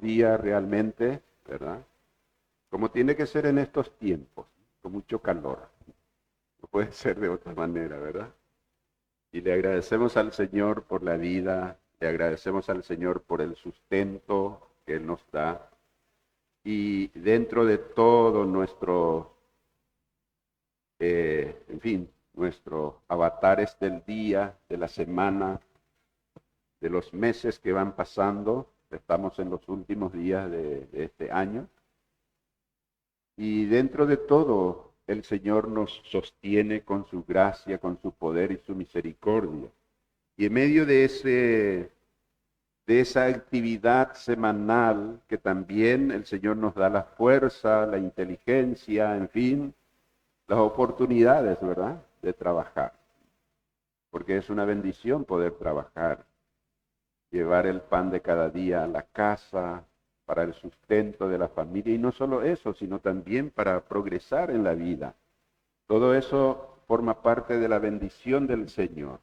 días realmente, ¿verdad? Como tiene que ser en estos tiempos, con mucho calor. No puede ser de otra manera, ¿verdad? Y le agradecemos al Señor por la vida, le agradecemos al Señor por el sustento que Él nos da. Y dentro de todo nuestro, en fin, nuestros avatares del día, de la semana, de los meses que van pasando, estamos en los últimos días de este año. Y dentro de todo, el Señor nos sostiene con su gracia, con su poder y su misericordia. Y en medio de esa actividad semanal que también el Señor nos da la fuerza, la inteligencia, en fin, las oportunidades, ¿verdad?, de trabajar. Porque es una bendición poder trabajar, llevar el pan de cada día a la casa, para el sustento de la familia, y no solo eso, sino también para progresar en la vida. Todo eso forma parte de la bendición del Señor.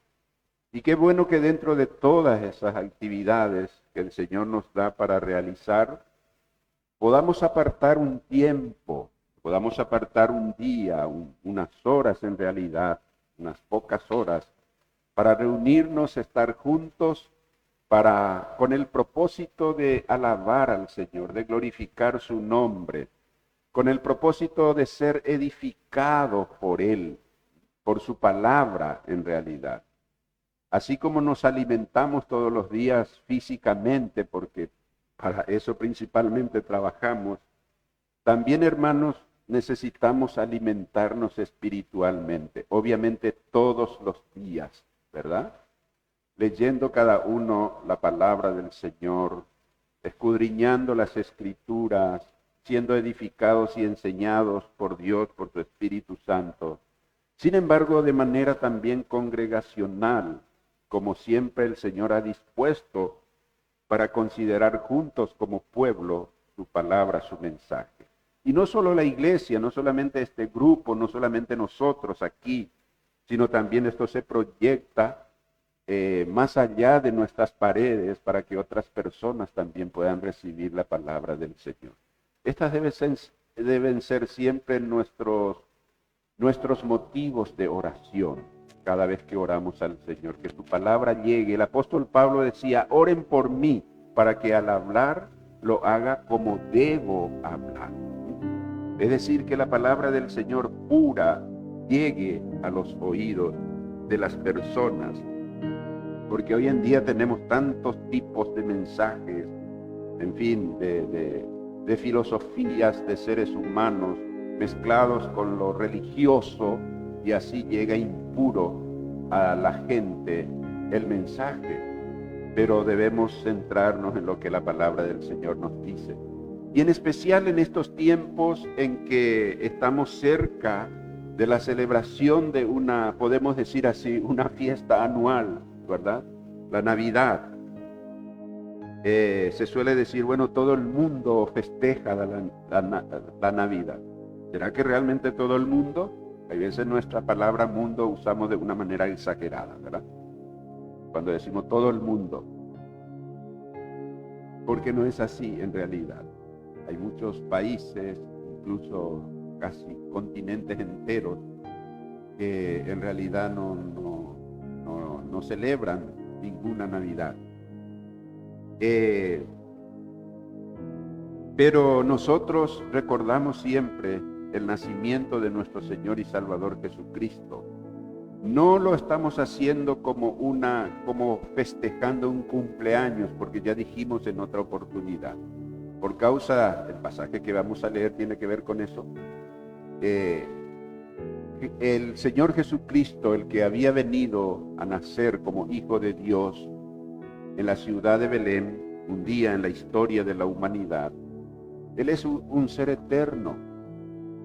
Y qué bueno que dentro de todas esas actividades que el Señor nos da para realizar, podamos apartar un tiempo, podamos apartar un día, unas horas en realidad, unas pocas horas, para reunirnos, estar juntos, con el propósito de alabar al Señor, de glorificar su nombre, con el propósito de ser edificados por Él, por su palabra en realidad. Así como nos alimentamos todos los días físicamente, porque para eso principalmente trabajamos, también, hermanos, necesitamos alimentarnos espiritualmente, obviamente todos los días, ¿verdad? Leyendo cada uno la palabra del Señor, escudriñando las Escrituras, siendo edificados y enseñados por Dios, por su Espíritu Santo. Sin embargo, de manera también congregacional, como siempre el Señor ha dispuesto para considerar juntos como pueblo su palabra, su mensaje. Y no solo la iglesia, no solamente este grupo, no solamente nosotros aquí, sino también esto se proyecta más allá de nuestras paredes para que otras personas también puedan recibir la palabra del Señor. Estas deben ser siempre nuestros motivos de oración cada vez que oramos al Señor, que su palabra llegue. El apóstol Pablo decía, oren por mí para que al hablar lo haga como debo hablar. Es decir, que la palabra del Señor pura llegue a los oídos de las personas, porque hoy en día tenemos tantos tipos de mensajes, en fin, de filosofías de seres humanos mezclados con lo religioso, y así llega impuro a la gente el mensaje. Pero debemos centrarnos en lo que la palabra del Señor nos dice. Y en especial en estos tiempos en que estamos cerca de la celebración de una, podemos decir así, una fiesta anual, ¿verdad? La Navidad. Se suele decir, bueno, todo el mundo festeja la Navidad. ¿Será que realmente todo el mundo? Hay veces nuestra palabra mundo usamos de una manera exagerada, ¿verdad? Cuando decimos todo el mundo. Porque no es así en realidad. Hay muchos países, incluso casi continentes enteros, que en realidad no celebran ninguna Navidad. Pero nosotros recordamos siempre el nacimiento de nuestro Señor y Salvador Jesucristo. No lo estamos haciendo como festejando un cumpleaños, porque ya dijimos en otra oportunidad. Por causa, el pasaje que vamos a leer tiene que ver con eso. El Señor Jesucristo, el que había venido a nacer como Hijo de Dios en la ciudad de Belén, un día en la historia de la humanidad, Él es un ser eterno.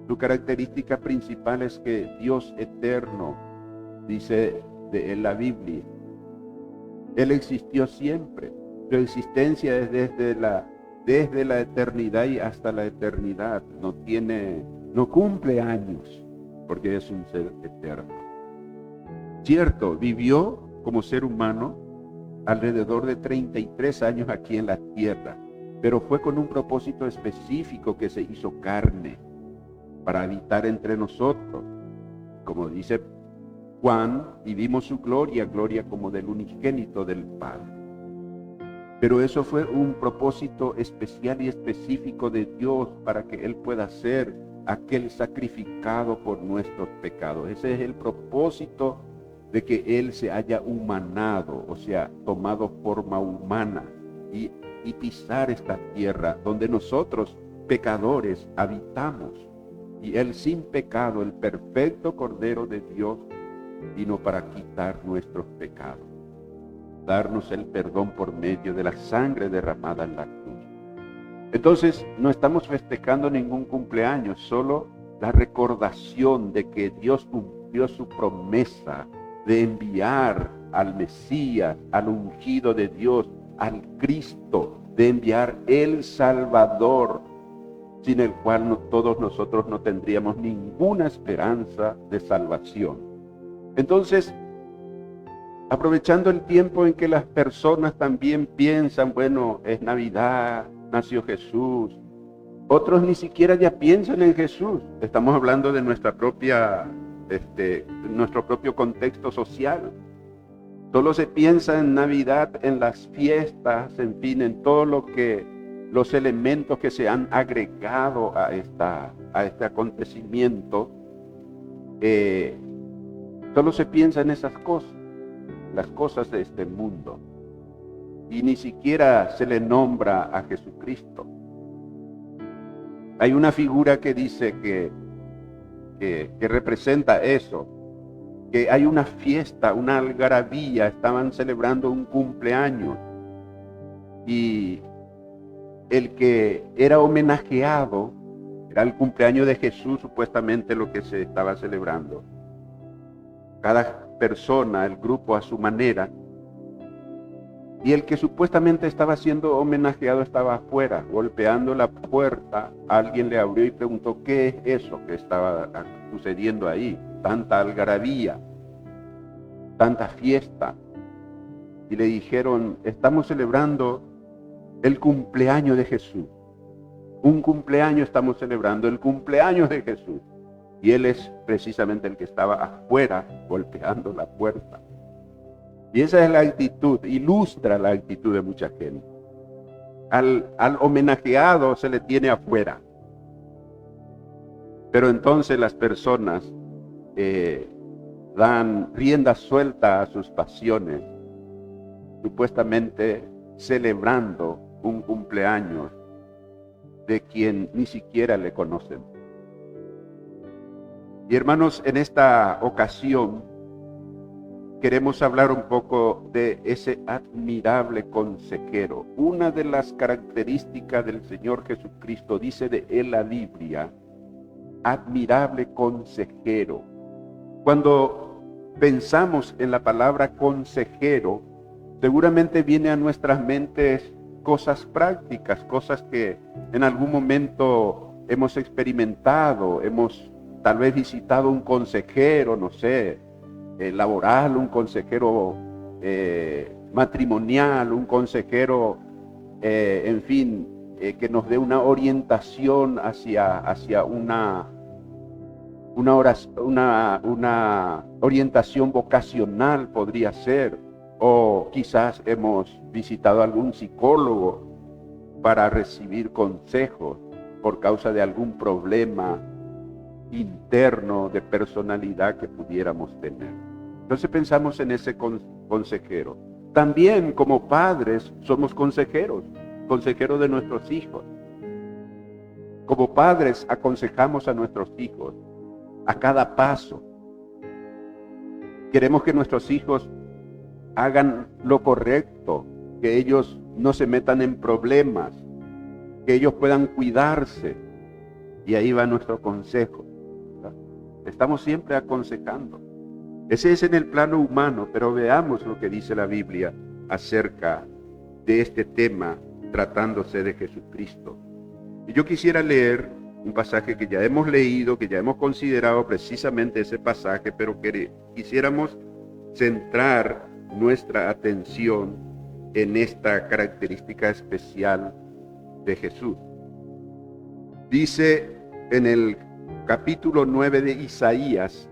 Su característica principal es que Dios eterno, dice en la Biblia, Él existió siempre. Su existencia es desde la eternidad y hasta la eternidad. No cumple años, porque es un ser eterno. Cierto, vivió como ser humano alrededor de 33 años aquí en la tierra, pero fue con un propósito específico que se hizo carne para habitar entre nosotros. Como dice Juan, y vimos su gloria, gloria como del unigénito del Padre. Pero eso fue un propósito especial y específico de Dios para que Él pueda ser aquel sacrificado por nuestros pecados. Ese es el propósito de que Él se haya humanado, o sea, tomado forma humana y pisar esta tierra donde nosotros, pecadores, habitamos. Y Él sin pecado, el perfecto Cordero de Dios, vino para quitar nuestros pecados, darnos el perdón por medio de la sangre derramada en la cruz. Entonces, no estamos festejando ningún cumpleaños, solo la recordación de que Dios cumplió su promesa de enviar al Mesías, al ungido de Dios, al Cristo, de enviar el Salvador, sin el cual todos nosotros no tendríamos ninguna esperanza de salvación. Entonces, aprovechando el tiempo en que las personas también piensan, bueno, es Navidad, nació Jesús. Otros ni siquiera ya piensan en Jesús. Estamos hablando de nuestro propio contexto social. Solo se piensa en Navidad, en las fiestas, en fin, en todo los elementos que se han agregado a este acontecimiento. Solo se piensa en esas cosas, las cosas de este mundo, y ni siquiera se le nombra a Jesucristo. Hay una figura que dice que representa eso, que hay una fiesta, una algarabía, estaban celebrando un cumpleaños, y el que era homenajeado era el cumpleaños de Jesús, supuestamente lo que se estaba celebrando. Cada persona, el grupo a su manera, y el que supuestamente estaba siendo homenajeado estaba afuera, golpeando la puerta. Alguien le abrió y preguntó, ¿qué es eso que estaba sucediendo ahí? Tanta algarabía, tanta fiesta. Y le dijeron, estamos celebrando el cumpleaños de Jesús. Un cumpleaños estamos celebrando, el cumpleaños de Jesús. Y él es precisamente el que estaba afuera golpeando la puerta. Y esa es la actitud, ilustra la actitud de mucha gente. Al homenajeado se le tiene afuera. Pero entonces las personas dan rienda suelta a sus pasiones, supuestamente celebrando un cumpleaños de quien ni siquiera le conocen. Y hermanos, en esta ocasión queremos hablar un poco de ese admirable consejero. Una de las características del Señor Jesucristo, dice de él la Biblia, admirable consejero. Cuando pensamos en la palabra consejero, seguramente viene a nuestras mentes cosas prácticas, cosas que en algún momento hemos experimentado, hemos tal vez visitado un consejero, no sé, laboral, un consejero matrimonial, un consejero, en fin, que nos dé una orientación hacia una orientación vocacional podría ser, o quizás hemos visitado a algún psicólogo para recibir consejos por causa de algún problema interno de personalidad que pudiéramos tener. Entonces pensamos en ese consejero. También como padres somos consejeros de nuestros hijos. Como padres aconsejamos a nuestros hijos a cada paso. Queremos que nuestros hijos hagan lo correcto, que ellos no se metan en problemas, que ellos puedan cuidarse. Y ahí va nuestro consejo. Estamos siempre aconsejando. Ese es en el plano humano, pero veamos lo que dice la Biblia acerca de este tema tratándose de Jesucristo. Y yo quisiera leer un pasaje que ya hemos leído, que ya hemos considerado precisamente ese pasaje, pero que quisiéramos centrar nuestra atención en esta característica especial de Jesús. Dice en el capítulo 9 de Isaías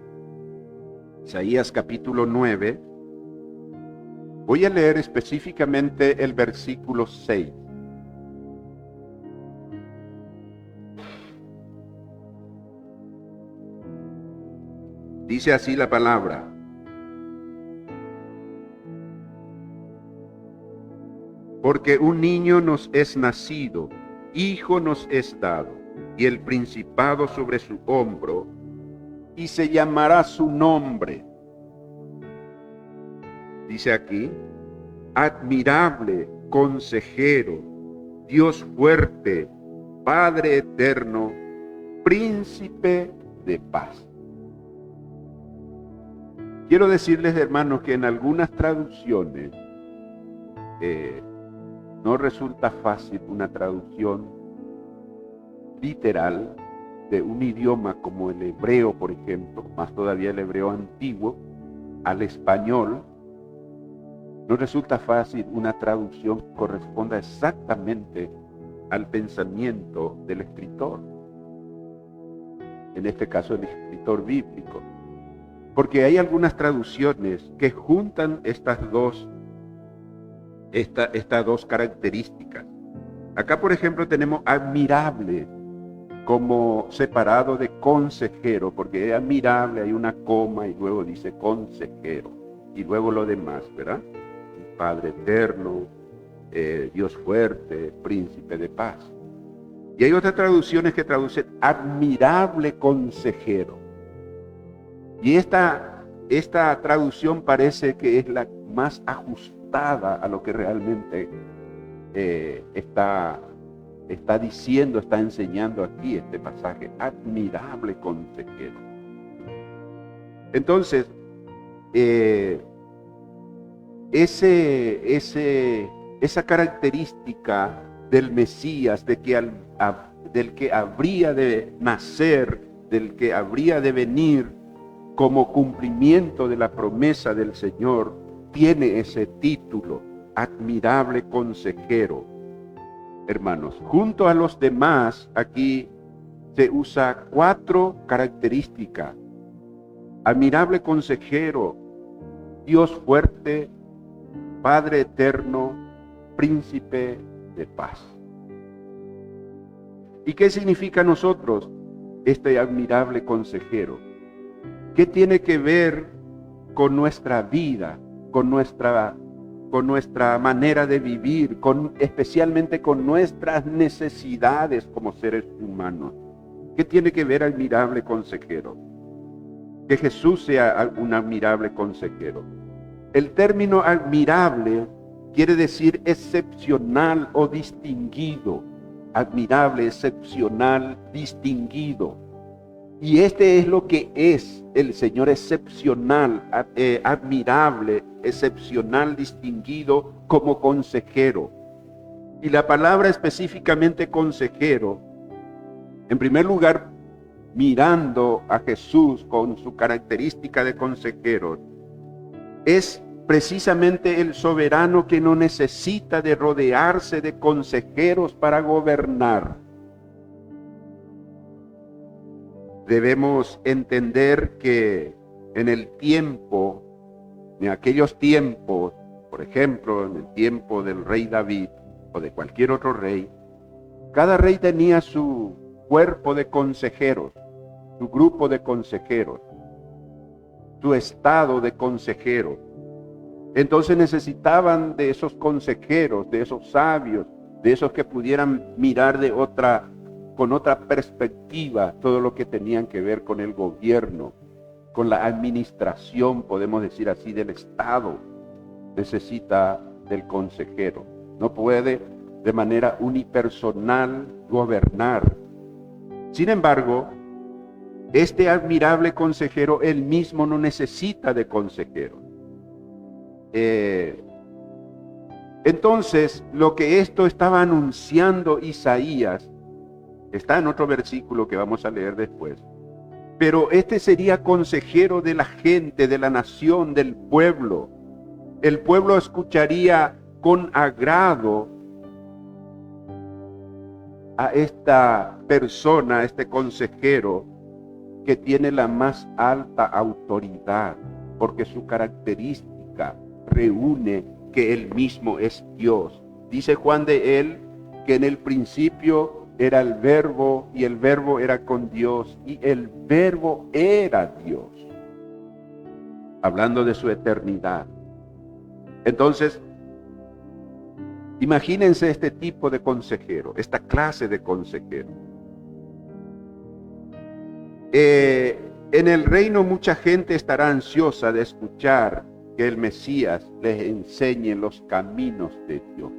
capítulo 9, voy a leer específicamente el versículo 6. Dice así la palabra: porque un niño nos es nacido, hijo nos es dado, y el principado sobre su hombro, y se llamará su nombre. Dice aquí: admirable, consejero, Dios fuerte, Padre eterno, príncipe de paz. Quiero decirles, hermanos, que en algunas traducciones no resulta fácil una traducción literal de un idioma como el hebreo, por ejemplo, más todavía el hebreo antiguo, al español. No resulta fácil una traducción que corresponda exactamente al pensamiento del escritor, en este caso el escritor bíblico, porque hay algunas traducciones que juntan estas dos características. Acá, por ejemplo, tenemos admirable como separado de consejero, porque es admirable, hay una coma y luego dice consejero, y luego lo demás, ¿verdad? Padre eterno, Dios fuerte, príncipe de paz. Y hay otras traducciones que traducen admirable consejero. Y esta traducción parece que es la más ajustada a lo que realmente está diciendo, está enseñando aquí este pasaje. Admirable consejero. Entonces, esa característica del Mesías, del que habría de nacer, del que habría de venir como cumplimiento de la promesa del Señor, tiene ese título, admirable consejero. Hermanos, junto a los demás, aquí se usa 4 características: admirable consejero, Dios fuerte, Padre eterno, príncipe de paz. ¿Y qué significa nosotros este admirable consejero? ¿Qué tiene que ver con nuestra vida, con nuestra manera de vivir, especialmente con nuestras necesidades como seres humanos? ¿Qué tiene que ver admirable consejero? Que Jesús sea un admirable consejero. El término admirable quiere decir excepcional o distinguido. Admirable, excepcional, distinguido. Y este es lo que es el Señor: excepcional, admirable, excepcional, distinguido como consejero. Y la palabra específicamente consejero, en primer lugar, mirando a Jesús con su característica de consejero, es precisamente el soberano que no necesita de rodearse de consejeros para gobernar. Debemos entender que en aquellos tiempos, por ejemplo, en el tiempo del rey David o de cualquier otro rey, cada rey tenía su cuerpo de consejeros, su grupo de consejeros, su estado de consejeros. Entonces necesitaban de esos consejeros, de esos sabios, de esos que pudieran mirar con otra perspectiva todo lo que tenían que ver con el gobierno, con la administración, podemos decir así, del Estado. Necesita del consejero. No puede de manera unipersonal gobernar. Sin embargo, este admirable consejero, él mismo no necesita de consejero. Entonces, lo que esto estaba anunciando Isaías, está en otro versículo que vamos a leer después. Pero este sería consejero de la gente, de la nación, del pueblo. El pueblo escucharía con agrado a esta persona, a este consejero, que tiene la más alta autoridad, porque su característica reúne que él mismo es Dios. Dice Juan de él que en el principio era el Verbo, y el Verbo era con Dios, y el Verbo era Dios. Hablando de su eternidad. Entonces, imagínense este tipo de consejero, esta clase de consejero. En el reino mucha gente estará ansiosa de escuchar que el Mesías les enseñe los caminos de Dios.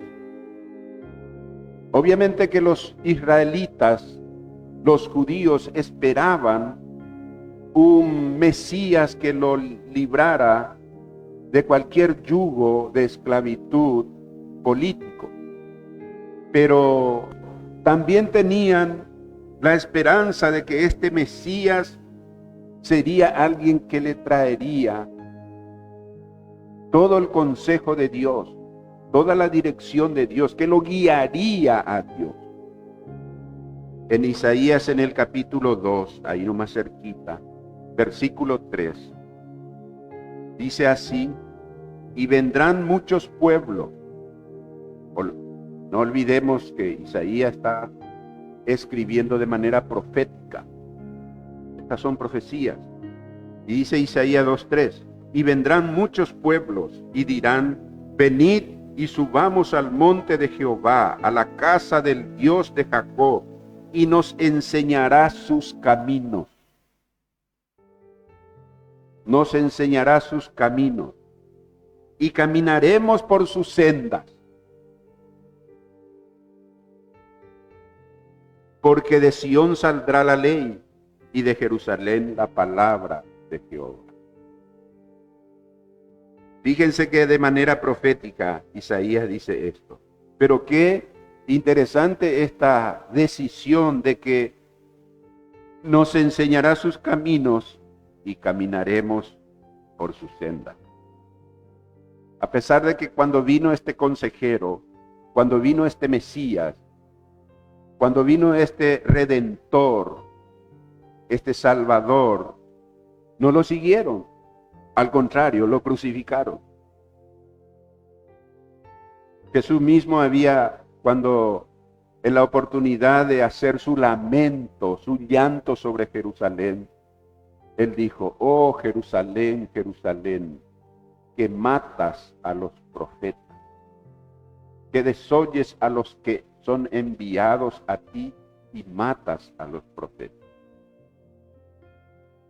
Obviamente que los israelitas, los judíos, esperaban un Mesías que lo librara de cualquier yugo de esclavitud político. Pero también tenían la esperanza de que este Mesías sería alguien que le traería todo el consejo de Dios, toda la dirección de Dios, que lo guiaría a Dios. En Isaías, en el capítulo 2, ahí nomás cerquita, versículo 3, dice así: y vendrán muchos pueblos. No olvidemos que Isaías está escribiendo de manera profética. Estas son profecías. Y dice Isaías 2:3, y vendrán muchos pueblos y dirán: venid y subamos al monte de Jehová, a la casa del Dios de Jacob, y nos enseñará sus caminos. Nos enseñará sus caminos, y caminaremos por sus sendas. Porque de Sión saldrá la ley, y de Jerusalén la palabra de Jehová. Fíjense que de manera profética Isaías dice esto. Pero qué interesante esta decisión de que nos enseñará sus caminos y caminaremos por su senda. A pesar de que cuando vino este consejero, cuando vino este Mesías, cuando vino este Redentor, este Salvador, no lo siguieron. Al contrario, lo crucificaron. Jesús mismo había, cuando en la oportunidad de hacer su lamento, su llanto sobre Jerusalén, él dijo: oh Jerusalén, Jerusalén, que matas a los profetas, que desoyes a los que son enviados a ti y matas a los profetas.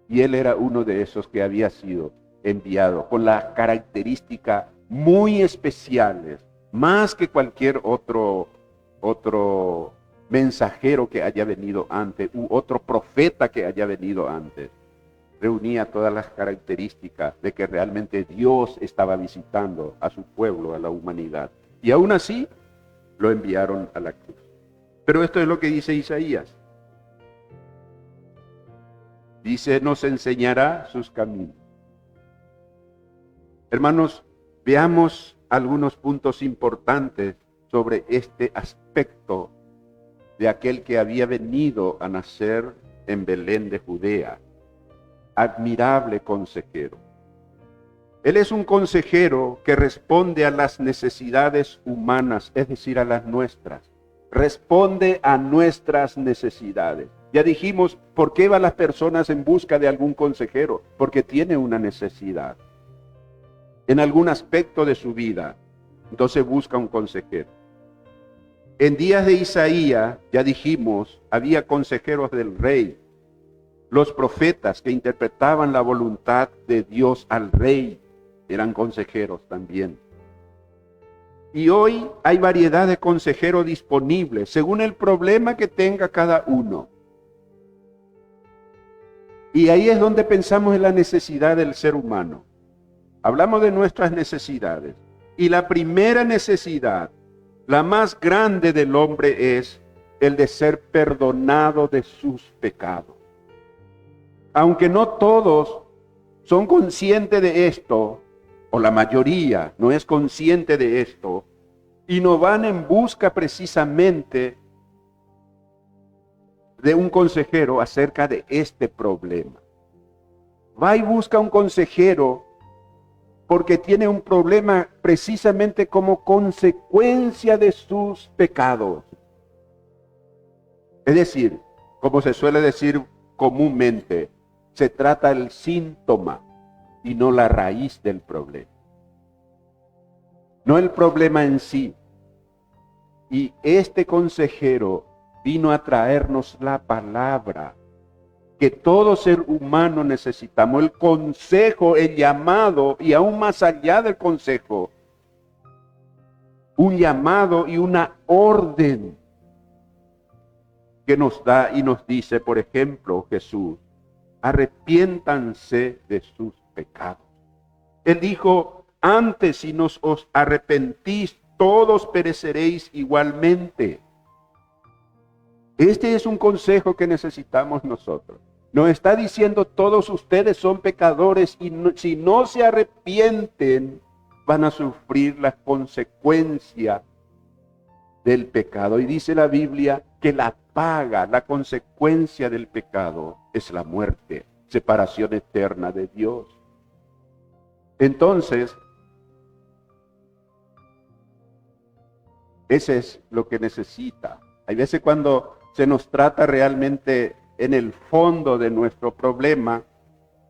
Y él era uno de esos que había sido enviado con las características muy especiales, más que cualquier otro mensajero que haya venido antes, u otro profeta que haya venido antes. Reunía todas las características de que realmente Dios estaba visitando a su pueblo, a la humanidad. Y aún así, lo enviaron a la cruz. Pero esto es lo que dice Isaías. Dice: nos enseñará sus caminos. Hermanos, veamos algunos puntos importantes sobre este aspecto de aquel que había venido a nacer en Belén de Judea. Admirable consejero. Él es un consejero que responde a las necesidades humanas, es decir, a las nuestras. Responde a nuestras necesidades. Ya dijimos, ¿por qué van las personas en busca de algún consejero? Porque tiene una necesidad en algún aspecto de su vida. Entonces busca un consejero. En días de Isaías, ya dijimos, había consejeros del rey. Los profetas que interpretaban la voluntad de Dios al rey eran consejeros también. Y hoy hay variedad de consejeros disponibles según el problema que tenga cada uno. Y ahí es donde pensamos en la necesidad del ser humano. Hablamos de nuestras necesidades. Y la primera necesidad, la más grande del hombre, es el de ser perdonado de sus pecados. Aunque no todos son conscientes de esto, o la mayoría no es consciente de esto, y no van en busca precisamente de un consejero acerca de este problema. Va y busca un consejero porque tiene un problema precisamente como consecuencia de sus pecados. Es decir, como se suele decir comúnmente, se trata el síntoma y no la raíz del problema. No el problema en sí. Y este consejero vino a traernos la palabra que todo ser humano necesitamos, el consejo, el llamado, y aún más allá del consejo, un llamado y una orden que nos da y nos dice, por ejemplo, Jesús, arrepiéntanse de sus pecados. Él dijo, antes si nos os arrepentís, todos pereceréis igualmente. Este es un consejo que necesitamos nosotros. Nos está diciendo, todos ustedes son pecadores y si no se arrepienten, van a sufrir las consecuencias del pecado. Y dice la Biblia que la paga, la consecuencia del pecado es la muerte, separación eterna de Dios. Entonces, ese es lo que necesita. Hay veces cuando se nos trata realmente en el fondo de nuestro problema,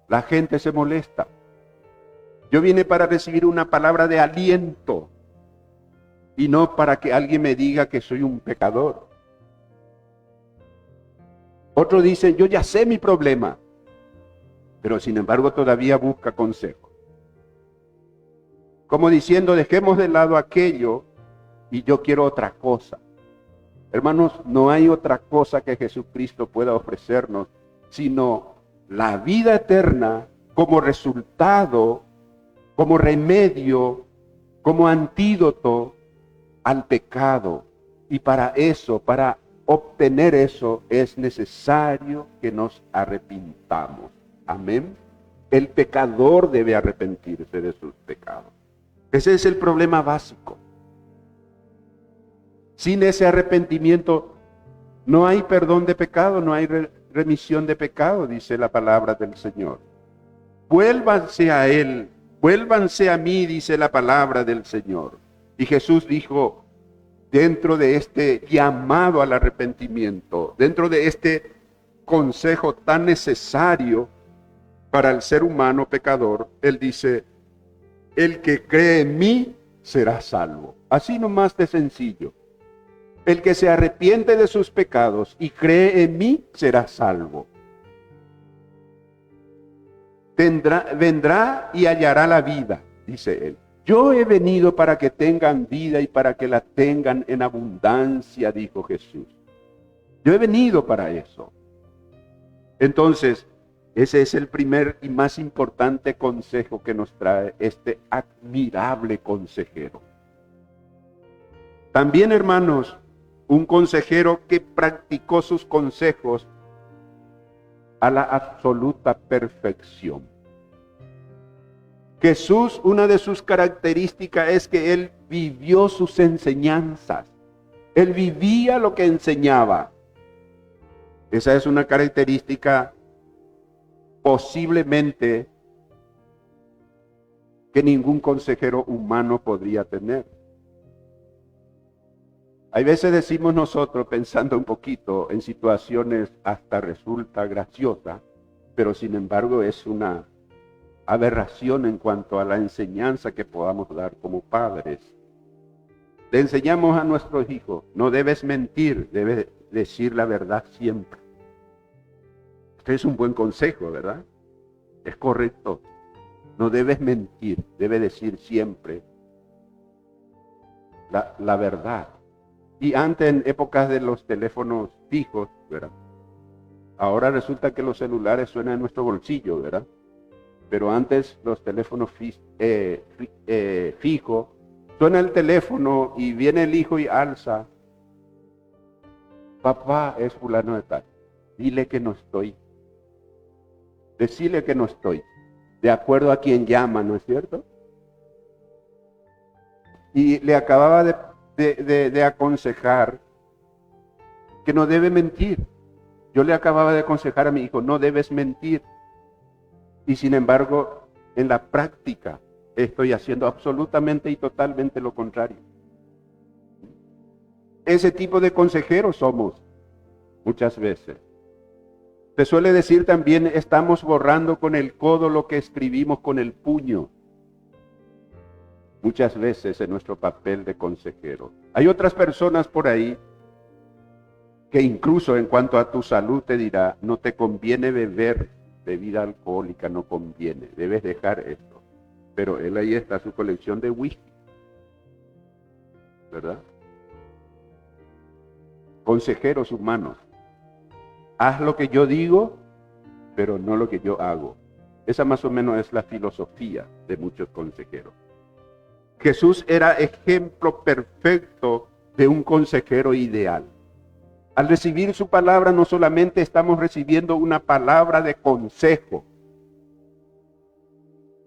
la gente se molesta. Yo vine para recibir una palabra de aliento y no para que alguien me diga que soy un pecador. Otro dice, yo ya sé mi problema, pero sin embargo todavía busca consejo. Como diciendo, dejemos de lado aquello y yo quiero otra cosa. Hermanos, no hay otra cosa que Jesucristo pueda ofrecernos, sino la vida eterna como resultado, como remedio, como antídoto al pecado. Y para eso, para obtener eso, es necesario que nos arrepintamos. Amén. El pecador debe arrepentirse de sus pecados. Ese es el problema básico. Sin ese arrepentimiento no hay perdón de pecado, no hay remisión de pecado, dice la palabra del Señor. Vuélvanse a Él, vuélvanse a mí, dice la palabra del Señor. Y Jesús dijo, dentro de este llamado al arrepentimiento, dentro de este consejo tan necesario para el ser humano pecador, Él dice, el que cree en mí será salvo. Así nomás de sencillo. El que se arrepiente de sus pecados y cree en mí será salvo. Vendrá y hallará la vida, dice él. Yo he venido para que tengan vida y para que la tengan en abundancia, dijo Jesús. Yo he venido para eso. Entonces, ese es el primer y más importante consejo que nos trae este admirable consejero. También, hermanos, un consejero que practicó sus consejos a la absoluta perfección. Jesús, una de sus características es que Él vivió sus enseñanzas. Él vivía lo que enseñaba. Esa es una característica posiblemente que ningún consejero humano podría tener. Hay veces decimos nosotros, pensando un poquito en situaciones hasta resulta graciosa, pero sin embargo es una aberración en cuanto a la enseñanza que podamos dar como padres. Le enseñamos a nuestros hijos, no debes mentir, debes decir la verdad siempre. Este es un buen consejo, ¿verdad? Es correcto. No debes mentir, debes decir siempre la verdad. Y antes, en épocas de los teléfonos fijos, ¿verdad? Ahora resulta que los celulares suenan en nuestro bolsillo, ¿verdad? Pero antes los teléfonos fijos, suena el teléfono y viene el hijo y alza. Papá, es fulano de tal. Dile que no estoy. Decile que no estoy. De acuerdo a quien llama, ¿no es cierto? Y le acababa de aconsejar que no debe mentir, Yo le acababa de aconsejar a mi hijo, no debes mentir. Y sin embargo, en la práctica estoy haciendo absolutamente y totalmente lo contrario. Ese tipo de consejeros somos muchas veces. Se suele decir también, estamos borrando con el codo lo que escribimos con el puño. Muchas veces en nuestro papel de consejero. Hay otras personas por ahí que incluso en cuanto a tu salud te dirá, no te conviene beber bebida alcohólica, no conviene, debes dejar esto. Pero él ahí está, su colección de whisky, ¿verdad? Consejeros humanos. Haz lo que yo digo, pero no lo que yo hago. Esa más o menos es la filosofía de muchos consejeros. Jesús era ejemplo perfecto de un consejero ideal. Al recibir su palabra no solamente estamos recibiendo una palabra de consejo.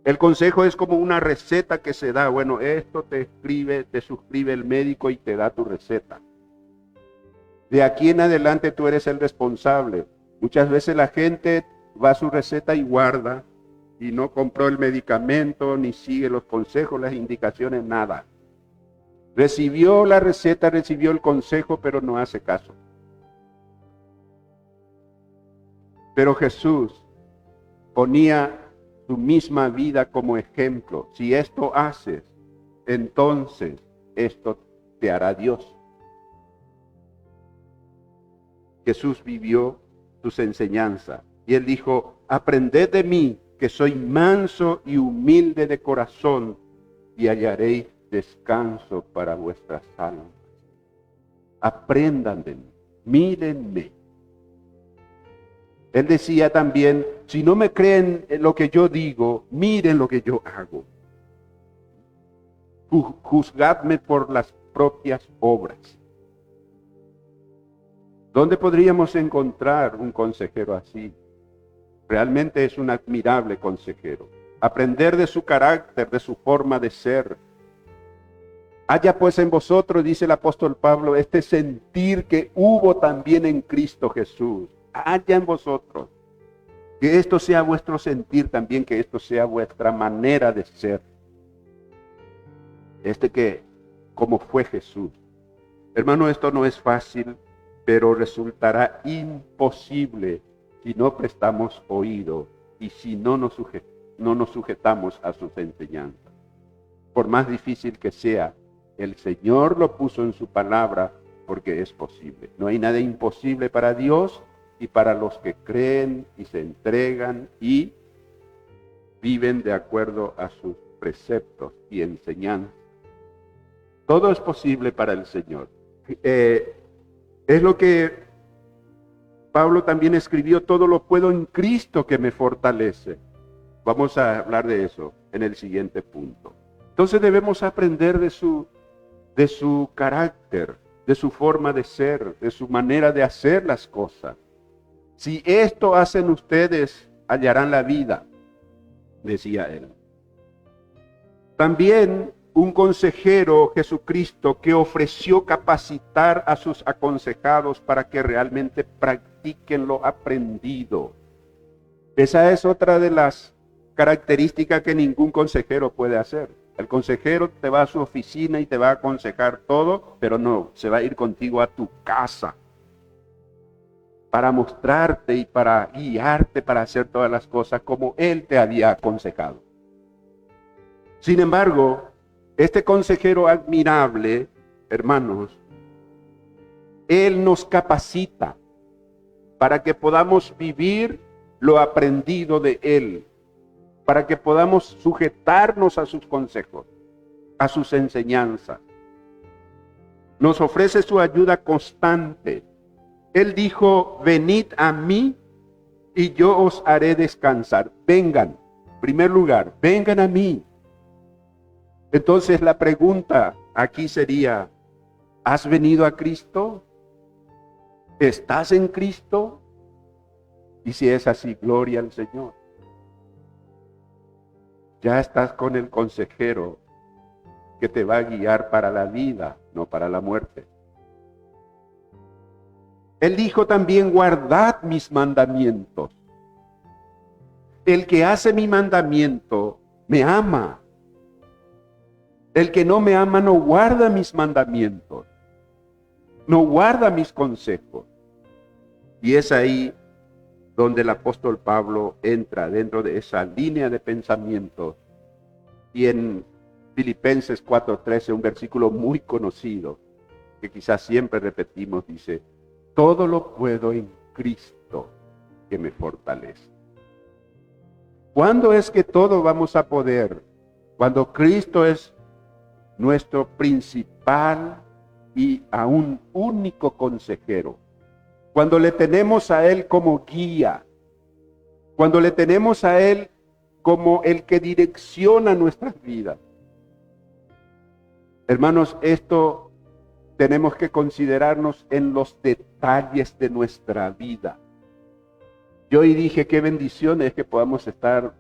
El consejo es como una receta que se da. Bueno, esto te suscribe el médico y te da tu receta. De aquí en adelante tú eres el responsable. Muchas veces la gente va a su receta y guarda y no compró el medicamento, ni sigue los consejos, las indicaciones, nada. Recibió la receta, recibió el consejo, pero no hace caso. Pero Jesús ponía su misma vida como ejemplo. Si esto haces, entonces esto te hará Dios. Jesús vivió sus enseñanzas y él dijo, aprended de mí, que soy manso y humilde de corazón, y hallaréis descanso para vuestras almas. Aprendan de mí, mírenme. Él decía también, si no me creen en lo que yo digo, miren lo que yo hago. Juzgadme por las propias obras. ¿Dónde podríamos encontrar un consejero así? Realmente es un admirable consejero. Aprender de su carácter, de su forma de ser. Haya pues en vosotros, dice el apóstol Pablo, este sentir que hubo también en Cristo Jesús. Haya en vosotros. Que esto sea vuestro sentir también, que esto sea vuestra manera de ser. Como fue Jesús. Hermano, esto no es fácil, pero resultará imposible si no prestamos oído y si no nos sujetamos a sus enseñanzas. Por más difícil que sea, el Señor lo puso en su palabra porque es posible. No hay nada imposible para Dios y para los que creen y se entregan y viven de acuerdo a sus preceptos y enseñanzas. Todo es posible para el Señor. Es lo que Pablo también escribió, todo lo puedo en Cristo que me fortalece. Vamos a hablar de eso en el siguiente punto. Entonces debemos aprender de su carácter, de su forma de ser, de su manera de hacer las cosas. Si esto hacen ustedes, hallarán la vida, decía él. También un consejero, Jesucristo, que ofreció capacitar a sus aconsejados para que realmente practiquen lo aprendido. Esa es otra de las características que ningún consejero puede hacer. El consejero te va a su oficina y te va a aconsejar todo, pero no, se va a ir contigo a tu casa para mostrarte y para guiarte para hacer todas las cosas como él te había aconsejado. Sin embargo, este consejero admirable, hermanos, él nos capacita para que podamos vivir lo aprendido de él, para que podamos sujetarnos a sus consejos, a sus enseñanzas. Nos ofrece su ayuda constante. Él dijo, venid a mí y yo os haré descansar. Vengan, en primer lugar, vengan a mí. Entonces la pregunta aquí sería, ¿has venido a Cristo? ¿Estás en Cristo? Y si es así, gloria al Señor. Ya estás con el consejero que te va a guiar para la vida, no para la muerte. Él dijo también, guardad mis mandamientos. El que hace mi mandamiento me ama. El que no me ama no guarda mis mandamientos, no guarda mis consejos. Y es ahí donde el apóstol Pablo entra dentro de esa línea de pensamiento. Y en Filipenses 4:13, un versículo muy conocido, que quizás siempre repetimos, dice, todo lo puedo en Cristo que me fortalece. ¿Cuándo es que todo vamos a poder? Cuando Cristo es nuestro principal y aún único consejero. Cuando le tenemos a Él como guía. Cuando le tenemos a Él como el que direcciona nuestras vidas. Hermanos, esto tenemos que considerarnos en los detalles de nuestra vida. Yo hoy dije qué bendición es que podamos estar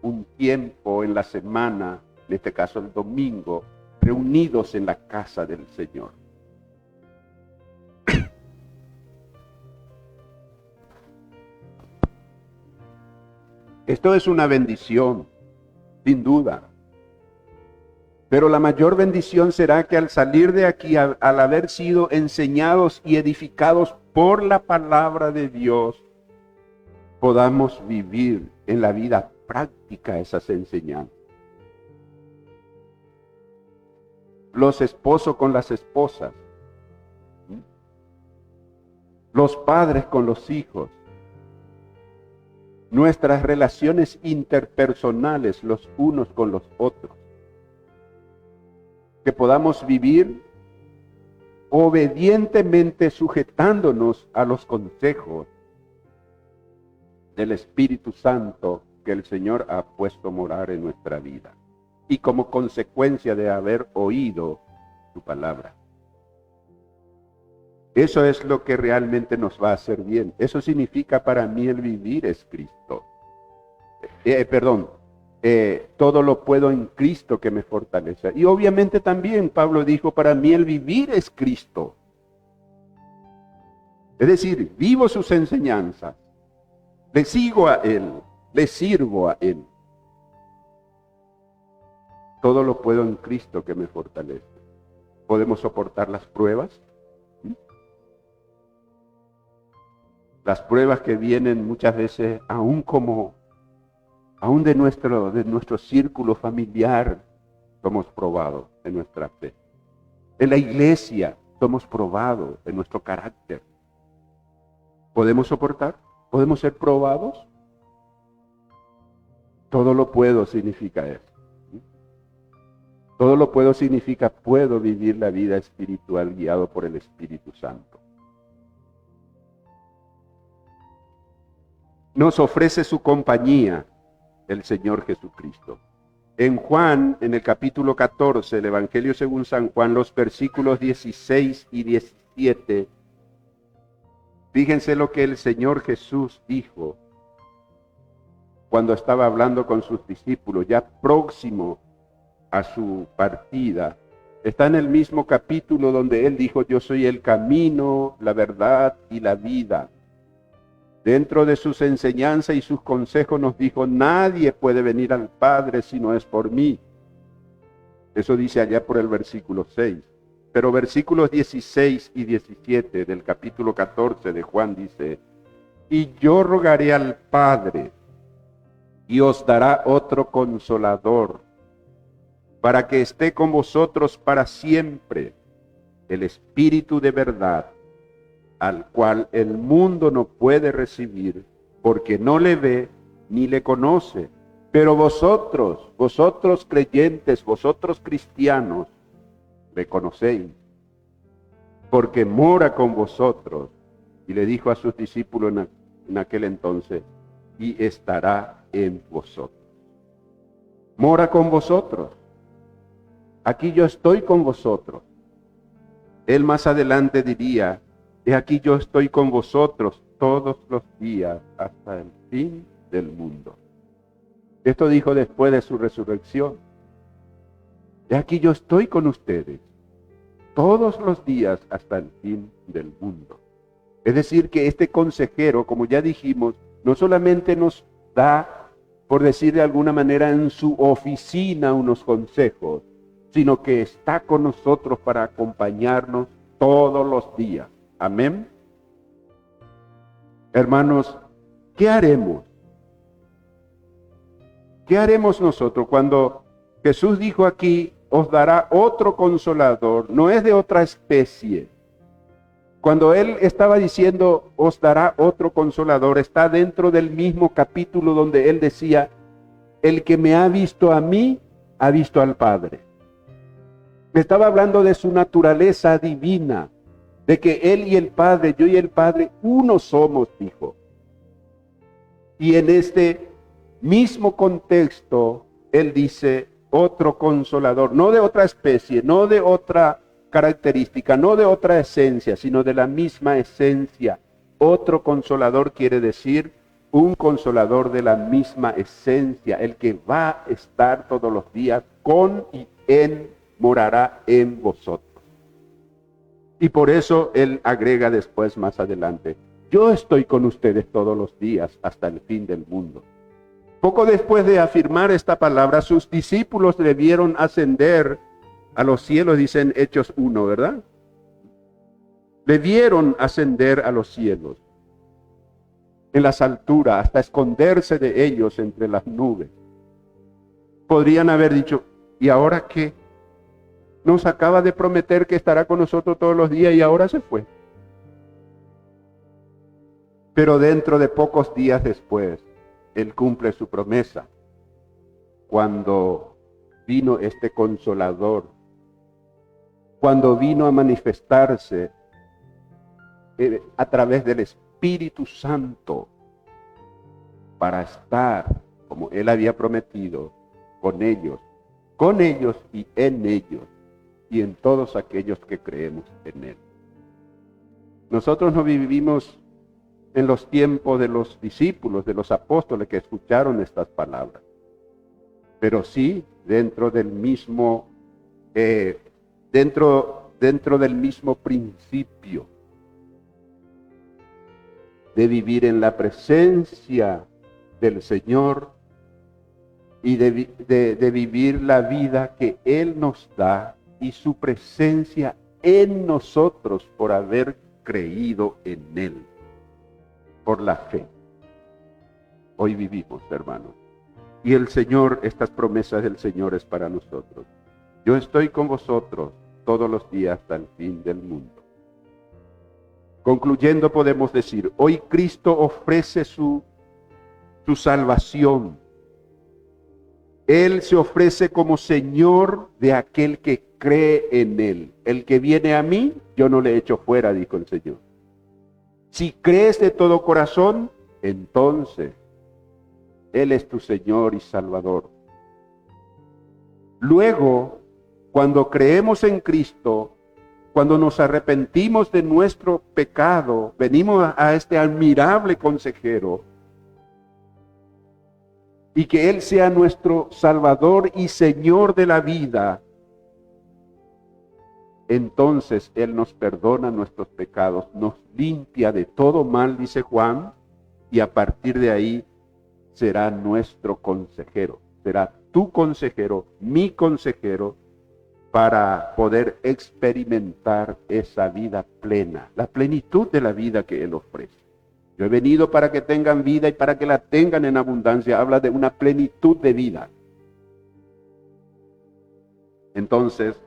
un tiempo en la semana, en este caso el domingo, reunidos en la casa del Señor. Esto es una bendición, sin duda. Pero la mayor bendición será que al salir de aquí, al haber sido enseñados y edificados por la palabra de Dios, podamos vivir en la vida práctica esas enseñanzas. Los esposos con las esposas, los padres con los hijos, nuestras relaciones interpersonales los unos con los otros. Que podamos vivir obedientemente sujetándonos a los consejos del Espíritu Santo que el Señor ha puesto morar en nuestra vida y como consecuencia de haber oído su palabra. Eso es lo que realmente nos va a hacer bien. Eso significa para mí el vivir es Cristo. Todo lo puedo en Cristo que me fortalece. Y obviamente también Pablo dijo, para mí el vivir es Cristo. Es decir, vivo sus enseñanzas, le sigo a Él, le sirvo a Él. Todo lo puedo en Cristo que me fortalece. ¿Podemos soportar las pruebas? Las pruebas que vienen muchas veces aún de nuestro círculo familiar, somos probados en nuestra fe. En la iglesia somos probados en nuestro carácter. ¿Podemos soportar? ¿Podemos ser probados? Todo lo puedo significa eso. Todo lo puedo significa puedo vivir la vida espiritual guiado por el Espíritu Santo. Nos ofrece su compañía el Señor Jesucristo. En Juan, en el capítulo 14, el Evangelio según San Juan, los versículos 16 y 17, fíjense lo que el Señor Jesús dijo cuando estaba hablando con sus discípulos, ya próximo a su partida. Está en el mismo capítulo donde Él dijo, yo soy el camino, la verdad y la vida. Dentro de sus enseñanzas y sus consejos nos dijo, nadie puede venir al Padre si no es por mí. Eso dice allá por el versículo 6. Pero versículos 16 y 17 del capítulo 14 de Juan dice, y yo rogaré al Padre y os dará otro consolador para que esté con vosotros para siempre, el Espíritu de verdad, al cual el mundo no puede recibir, porque no le ve ni le conoce. Pero vosotros creyentes, vosotros cristianos, le conocéis, porque mora con vosotros. Y le dijo a sus discípulos en aquel entonces, y estará en vosotros. Mora con vosotros. Aquí yo estoy con vosotros. Él más adelante diría, he aquí yo estoy con vosotros todos los días hasta el fin del mundo. Esto dijo después de su resurrección. He aquí yo estoy con ustedes todos los días hasta el fin del mundo. Es decir, que este consejero, como ya dijimos, no solamente nos da, por decir de alguna manera, en su oficina unos consejos, sino que está con nosotros para acompañarnos todos los días. Amén. Hermanos, ¿qué haremos? ¿Qué haremos nosotros cuando Jesús dijo aquí, os dará otro consolador? No es de otra especie. Cuando Él estaba diciendo, os dará otro consolador, está dentro del mismo capítulo donde Él decía, el que me ha visto a mí, ha visto al Padre. Me estaba hablando de su naturaleza divina, de que Él y el Padre, yo y el Padre, uno somos, dijo. Y en este mismo contexto, Él dice, otro consolador, no de otra especie, no de otra característica, no de otra esencia, sino de la misma esencia. Otro consolador quiere decir un consolador de la misma esencia, el que va a estar todos los días con y morará en vosotros. Y por eso Él agrega después, más adelante, yo estoy con ustedes todos los días hasta el fin del mundo. Poco después de afirmar esta palabra, sus discípulos le vieron ascender a los cielos, dicen Hechos 1, ¿verdad? Le vieron ascender a los cielos, en las alturas, hasta esconderse de ellos entre las nubes. Podrían haber dicho, ¿y ahora qué? Nos acaba de prometer que estará con nosotros todos los días y ahora se fue. Pero dentro de pocos días después, Él cumple su promesa. Cuando vino este Consolador, cuando vino a manifestarse a través del Espíritu Santo para estar, como Él había prometido, con ellos y en ellos, y en todos aquellos que creemos en Él. Nosotros no vivimos en los tiempos de los discípulos, de los apóstoles que escucharon estas palabras, pero sí dentro del mismo dentro del mismo principio de vivir en la presencia del Señor y de vivir la vida que Él nos da y su presencia en nosotros por haber creído en Él, por la fe. Hoy vivimos, hermanos. Y el Señor, estas promesas del Señor es para nosotros. Yo estoy con vosotros todos los días hasta el fin del mundo. Concluyendo, podemos decir, hoy Cristo ofrece su salvación. Él se ofrece como Señor de aquel que cree en Él. El que viene a mí, yo no le echo fuera, dijo el Señor. Si crees de todo corazón, entonces Él es tu Señor y Salvador. Luego, cuando creemos en Cristo, cuando nos arrepentimos de nuestro pecado, venimos a este admirable consejero y que Él sea nuestro Salvador y Señor de la vida. Entonces Él nos perdona nuestros pecados, nos limpia de todo mal, dice Juan, y a partir de ahí será nuestro consejero, será tu consejero, mi consejero, para poder experimentar esa vida plena, la plenitud de la vida que Él ofrece. Yo he venido para que tengan vida y para que la tengan en abundancia. Habla de una plenitud de vida. Entonces,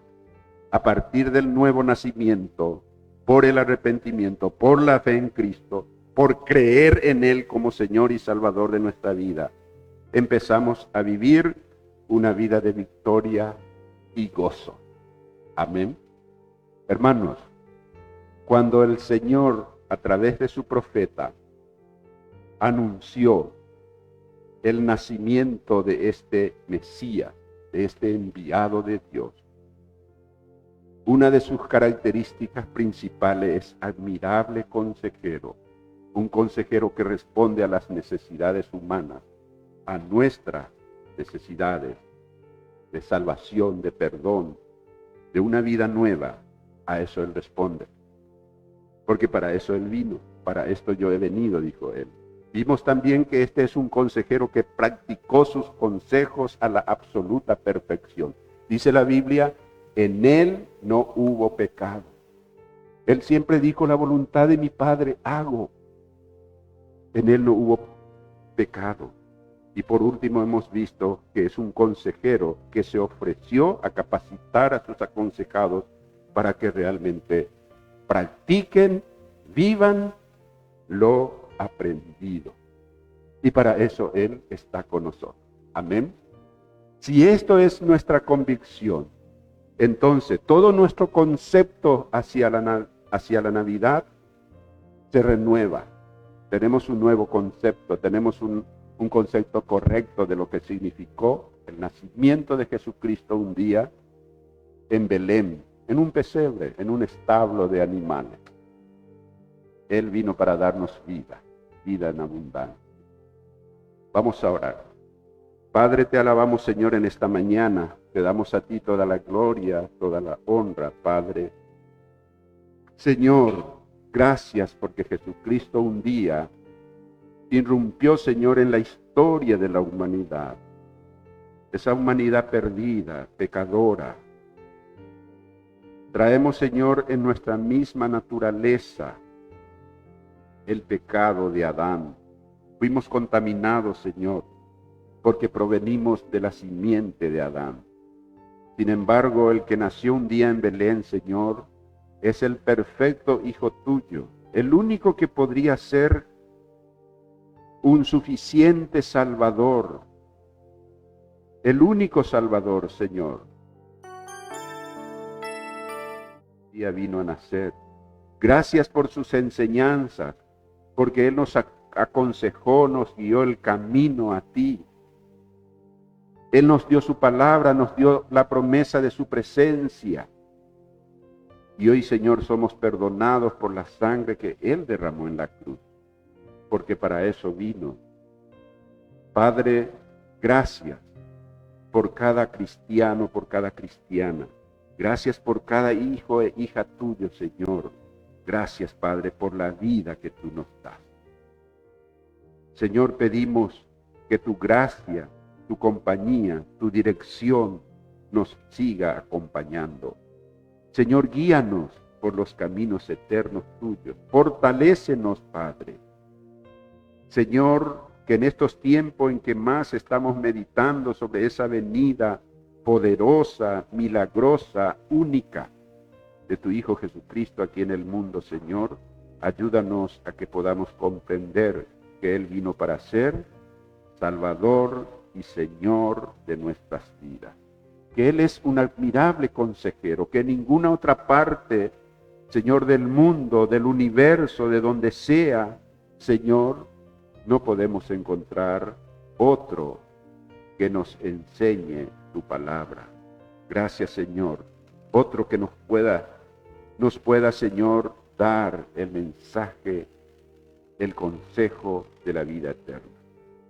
a partir del nuevo nacimiento, por el arrepentimiento, por la fe en Cristo, por creer en Él como Señor y Salvador de nuestra vida, empezamos a vivir una vida de victoria y gozo. Amén. Hermanos, cuando el Señor, a través de su profeta, anunció el nacimiento de este Mesías, de este enviado de Dios, una de sus características principales es admirable consejero, un consejero que responde a las necesidades humanas, a nuestras necesidades de salvación, de perdón, de una vida nueva. A eso Él responde, porque para eso Él vino. Para esto yo he venido, dijo él. Vimos también que este es un consejero que practicó sus consejos a la absoluta perfección. Dice la Biblia, en él no hubo pecado. Él siempre dijo, la voluntad de mi Padre hago. En él no hubo pecado. Y por último hemos visto que es un consejero que se ofreció a capacitar a sus aconsejados para que realmente practiquen, vivan lo aprendido. Y para eso Él está con nosotros. Amén. Si esto es nuestra convicción, entonces todo nuestro concepto hacia la Navidad se renueva. Tenemos un nuevo concepto, tenemos un concepto correcto de lo que significó el nacimiento de Jesucristo un día en Belén, en un pesebre, en un establo de animales. Él vino para darnos vida, vida en abundancia. Vamos a orar. Padre, te alabamos, Señor, en esta mañana. Te damos a ti toda la gloria, toda la honra, Padre. Señor, gracias porque Jesucristo un día irrumpió, Señor, en la historia de la humanidad. Esa humanidad perdida, pecadora. Traemos, Señor, en nuestra misma naturaleza el pecado de Adán. Fuimos contaminados, Señor, porque provenimos de la simiente de Adán. Sin embargo, el que nació un día en Belén, Señor, es el perfecto Hijo tuyo, el único que podría ser un suficiente Salvador, el único Salvador, Señor. Un día vino a nacer. Gracias por sus enseñanzas, porque Él nos aconsejó, nos guió el camino a ti. Él nos dio su palabra, nos dio la promesa de su presencia. Y hoy, Señor, somos perdonados por la sangre que Él derramó en la cruz, porque para eso vino. Padre, gracias por cada cristiano, por cada cristiana. Gracias por cada hijo e hija tuyo, Señor. Gracias, Padre, por la vida que tú nos das. Señor, pedimos que tu gracia, tu compañía, tu dirección nos siga acompañando. Señor, guíanos por los caminos eternos tuyos. Fortalécenos, Padre. Señor, que en estos tiempos en que más estamos meditando sobre esa venida poderosa, milagrosa, única de tu Hijo Jesucristo aquí en el mundo, Señor, ayúdanos a que podamos comprender que Él vino para ser Salvador y Señor de nuestras vidas. Que Él es un admirable consejero, que en ninguna otra parte, Señor, del mundo, del universo, de donde sea, Señor, no podemos encontrar otro que nos enseñe tu palabra. Gracias, Señor. Otro que nos pueda, Señor, dar el mensaje, el consejo de la vida eterna.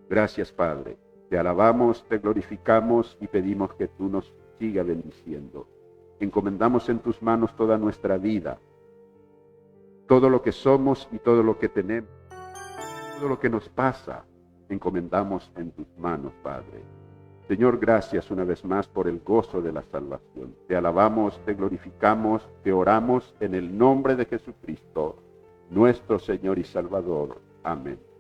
Gracias, Padre. Te alabamos, te glorificamos y pedimos que tú nos sigas bendiciendo. Encomendamos en tus manos toda nuestra vida, todo lo que somos y todo lo que tenemos, todo lo que nos pasa, encomendamos en tus manos, Padre. Señor, gracias una vez más por el gozo de la salvación. Te alabamos, te glorificamos, te oramos en el nombre de Jesucristo, nuestro Señor y Salvador. Amén.